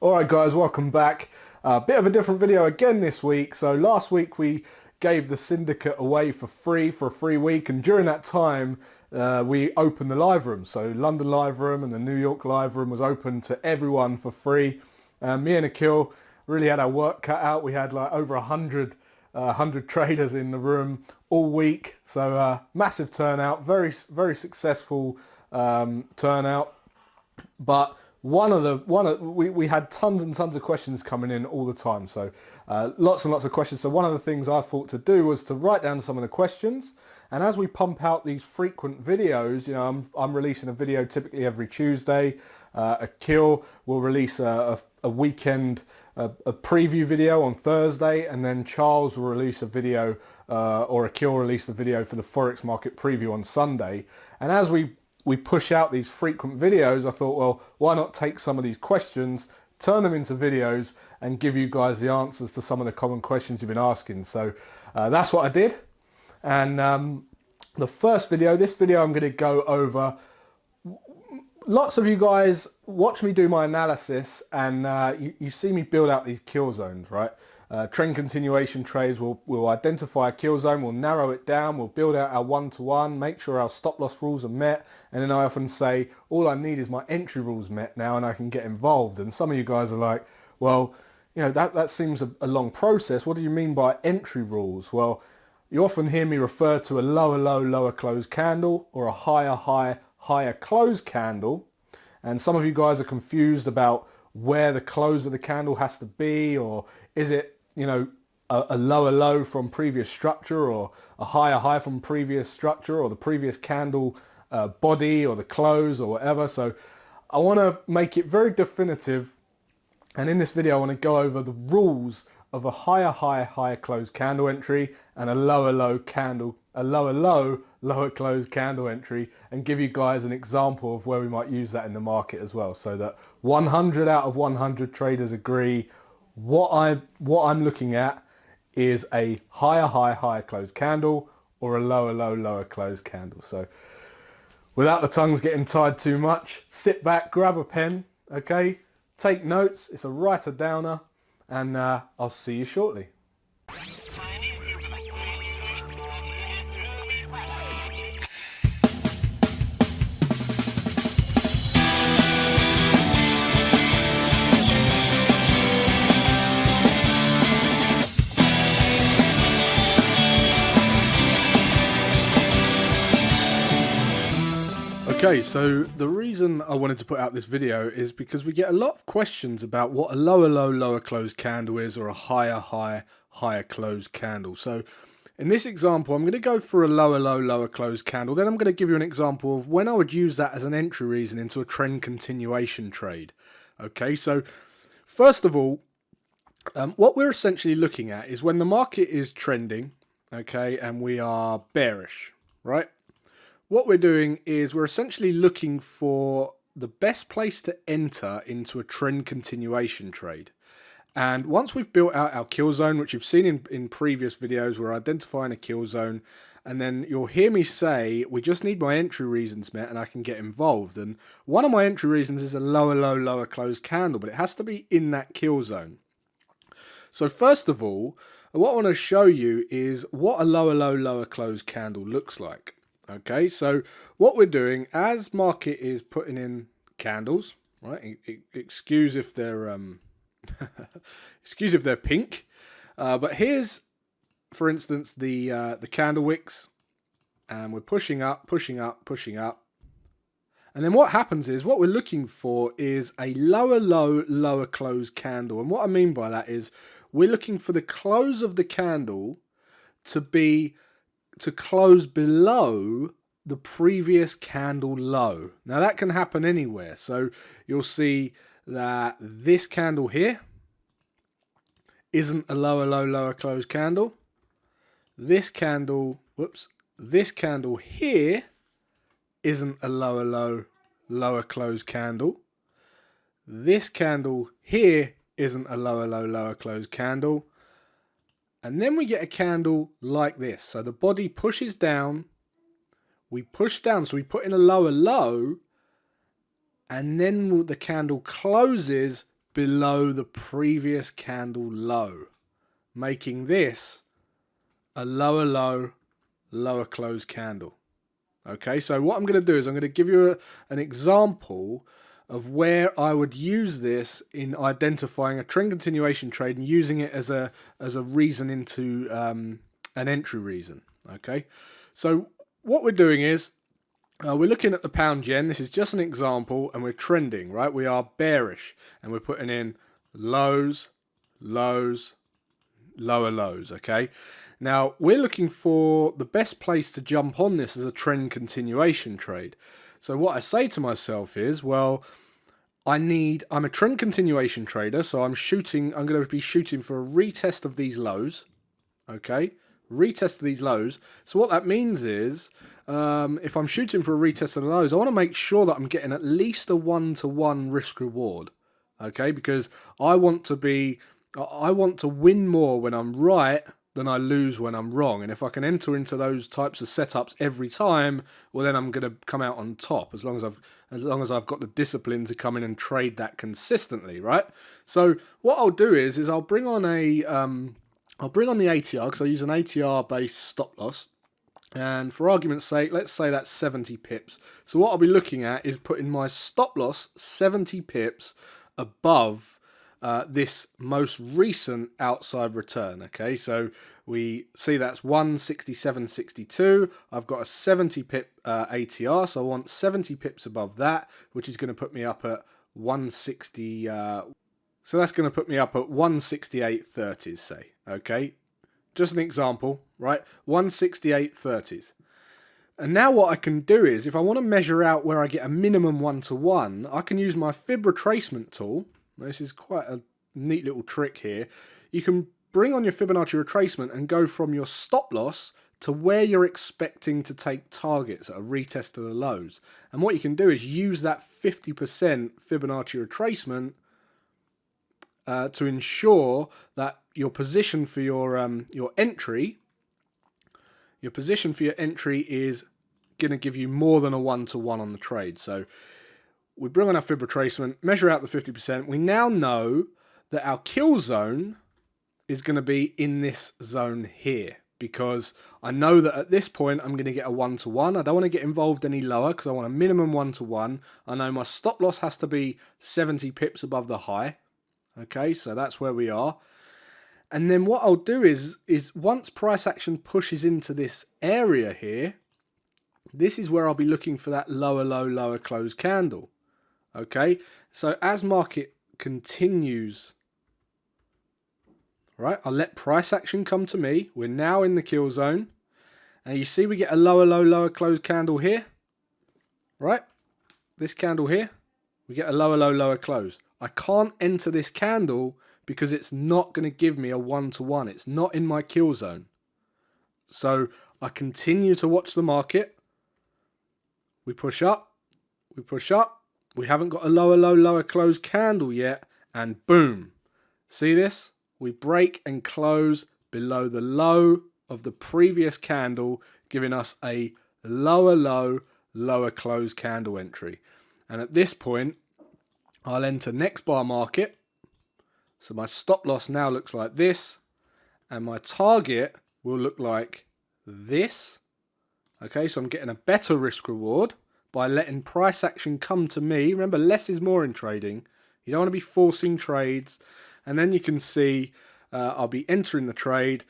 Alright guys, welcome back. A bit of a different video again this week. So last week we gave the syndicate away for free for a free week, and during that time we opened the live room. So London live room and the New York live room was open to everyone for free. Me and Akil really had our work cut out. We had like over 100 traders in the room all week. So massive turnout, very successful turnout. But we had tons and tons of questions coming in all the time, so lots and lots of questions. So one of the things I thought to do was to write down some of the questions, and as we pump out these frequent videos, I'm releasing a video typically every Tuesday. Akil will release a weekend a preview video on Thursday, and then Charles will release a video or Akil will release the video for the Forex market preview on Sunday. And as we push out these frequent videos, I thought, well, why not take some of these questions, turn them into videos, and give you guys the answers to some of the common questions you've been asking. So that's what I did. And the first video, this video I'm going to go over. Lots of you guys watch me do my analysis, and you see me build out these kill zones, right? Trend continuation trades will identify a kill zone, we'll narrow it down, we'll build out our one-to-one, make sure our stop loss rules are met, and then I often say, all I need is my entry rules met now and I can get involved. And some of you guys are like, well, that seems a long process. What do you mean by entry rules? Well, you often hear me refer to a lower low, lower close candle, or a higher high, higher close candle. And some of you guys are confused about where the close of the candle has to be, or is it a lower low from previous structure, or a higher high from previous structure, or the previous candle body, or the close, or whatever. So I want to make it very definitive, and in this video I want to go over the rules of a higher high, higher close candle entry, and a lower low candle, a lower low, lower close candle entry, and give you guys an example of where we might use that in the market as well, so that 100 out of 100 traders agree what I'm looking at is a higher high, higher close candle, or a lower low, lower close candle. So without the tongues getting tied too much, sit back, grab a pen, okay, take notes. It's a writer downer, and I'll see you shortly. Okay, so the reason I wanted to put out this video is because we get a lot of questions about what a lower low, lower close candle is, or a higher high, higher close candle. So in this example, I'm going to go for a lower low, lower close candle. Then I'm going to give you an example of when I would use that as an entry reason into a trend continuation trade. Okay, so first of all, what we're essentially looking at is when the market is trending, okay, and we are bearish, right? What we're doing is we're essentially looking for the best place to enter into a trend continuation trade. And once we've built out our kill zone, which you've seen in previous videos, we're identifying a kill zone, and then you'll hear me say, we just need my entry reasons met and I can get involved. And one of my entry reasons is a lower low, lower close candle, but it has to be in that kill zone. So first of all, what I want to show you is what a lower low, lower close candle looks like. Okay, so what we're doing as market is putting in candles, right? Excuse if they're excuse if they're pink, but here's, for instance, the candle wicks, and we're pushing up, pushing up, pushing up, and then what happens is what we're looking for is a lower low, lower close candle. And what I mean by that is we're looking for the close of the candle to close below the previous candle low. Now that can happen anywhere. So you'll see that this candle here isn't a lower low, lower close candle. This candle, this candle here isn't a lower low, lower close candle. This candle here isn't a lower low, lower close candle. And then we get a candle like this. So the body pushes down, we push down, so we put in a lower low, and then the candle closes below the previous candle low, making this a lower low, lower close candle. Okay, so what I'm going to do is I'm going to give you an example of where I would use this in identifying a trend continuation trade and using it as a reason into an entry reason. Okay, so what we're doing is we're looking at the pound yen. This is just an example, and we're trending, right? We are bearish, and we're putting in lows, lows, lower lows. Okay, now we're looking for the best place to jump on this as a trend continuation trade. So what I say to myself is, well, I'm a trend continuation trader, so I'm going to be shooting for a retest of these lows. Okay, retest of these lows. So what that means is, if I'm shooting for a retest of the lows, I want to make sure that I'm getting at least a 1-to-1 risk reward. Okay, because I want to win more when I'm right than I lose when I'm wrong. And if I can enter into those types of setups every time, well, then I'm going to come out on top as long as I've got the discipline to come in and trade that consistently, right? So what I'll do is I'll bring on the ATR, because I use an ATR based stop loss. And for argument's sake, let's say that's 70 pips. So what I'll be looking at is putting my stop loss 70 pips above this most recent outside return. Okay, so we see that's 167.62. I've got a 70 pip ATR, so I want 70 pips above that, which is going to put me up at 160. So that's going to put me up at 168.30s, say. Okay, just an example, right? 168.30s. And now what I can do is, if I want to measure out where I get a minimum 1-to-1, I can use my fib retracement tool. This is quite a neat little trick here. You can bring on your Fibonacci retracement and go from your stop loss to where you're expecting to take targets at a retest of the lows. And what you can do is use that 50% Fibonacci retracement to ensure that your position for your entry is going to give you more than a 1-to-1 on the trade. So we bring on our fib retracement, measure out the 50%. We now know that our kill zone is going to be in this zone here, because I know that at this point I'm going to get a 1-to-1. I don't want to get involved any lower because I want a minimum 1-to-1. I know my stop loss has to be 70 pips above the high. Okay, so that's where we are. And then what I'll do is once price action pushes into this area here, this is where I'll be looking for that lower low, lower close candle. Okay, so as market continues, right, I'll let price action come to me. We're now in the kill zone. And you see we get a lower low, lower close candle here, right? This candle here, we get a lower low, lower close. I can't enter this candle because it's not going to give me a 1-to-1. It's not in my kill zone. So I continue to watch the market. We push up. We push up. We haven't got a lower low, lower close candle yet. And boom. See this? We break and close below the low of the previous candle, giving us a lower low, lower close candle entry. And at this point, I'll enter next bar market. So my stop loss now looks like this, and my target will look like this. Okay, so I'm getting a better risk reward by letting price action come to me. Remember, less is more in trading. You don't want to be forcing trades. And then you can see I'll be entering the trade.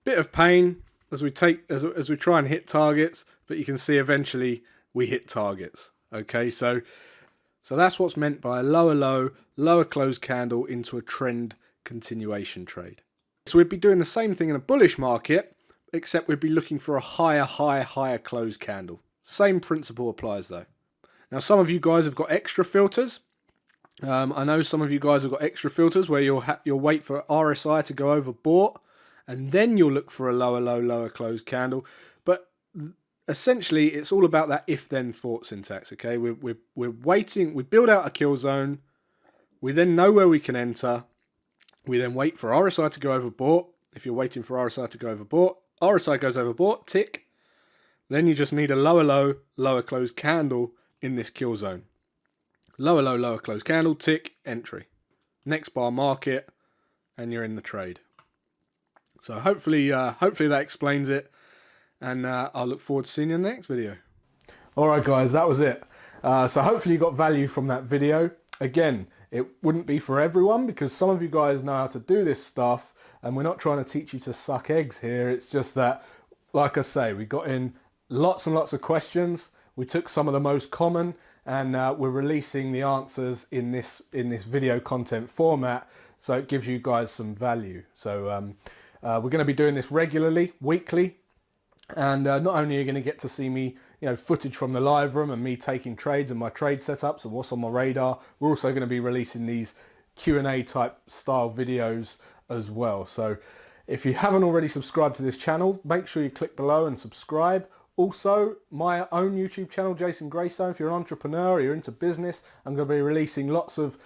Bit of pain as we try and hit targets, but you can see eventually we hit targets. Okay, so that's what's meant by a lower low, lower close candle into a trend continuation trade. So we'd be doing the same thing in a bullish market, except we'd be looking for a higher, higher, higher close candle. Same principle applies though. Now some of you guys have got extra filters. I know some of you guys have got extra filters where you'll wait for RSI to go overbought, and then you'll look for a lower low, lower close candle. But essentially, it's all about that if-then thought syntax. Okay, we're waiting. We build out a kill zone. We then know where we can enter. We then wait for RSI to go overbought. If you're waiting for RSI to go overbought, RSI goes overbought. Tick. Then you just need a lower low, lower close candle in this kill zone. Lower low, lower close candle. Tick. Entry. next bar market, and you're in the trade. So hopefully that explains it, and I'll look forward to seeing you in the next video. Alright guys, that was it. So hopefully you got value from that video. Again, it wouldn't be for everyone because some of you guys know how to do this stuff, and we're not trying to teach you to suck eggs here. It's just that, like I say, we got in lots and lots of questions. We took some of the most common, and we're releasing the answers in this video content format, so it gives you guys some value. So we're going to be doing this regularly, weekly, and not only are you going to get to see me, footage from the live room and me taking trades and my trade setups and what's on my radar, we're also going to be releasing these Q&A type style videos as well. So if you haven't already subscribed to this channel, make sure you click below and subscribe. Also, my own YouTube channel, Jason Graystone. If you're an entrepreneur or you're into business, I'm going to be releasing lots of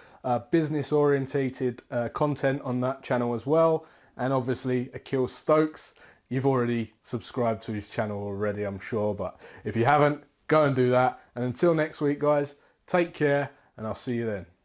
business orientated content on that channel as well. And obviously Akil Stokes, you've already subscribed to his channel already, I'm sure, but if you haven't, go and do that. And until next week guys, take care, and I'll see you then.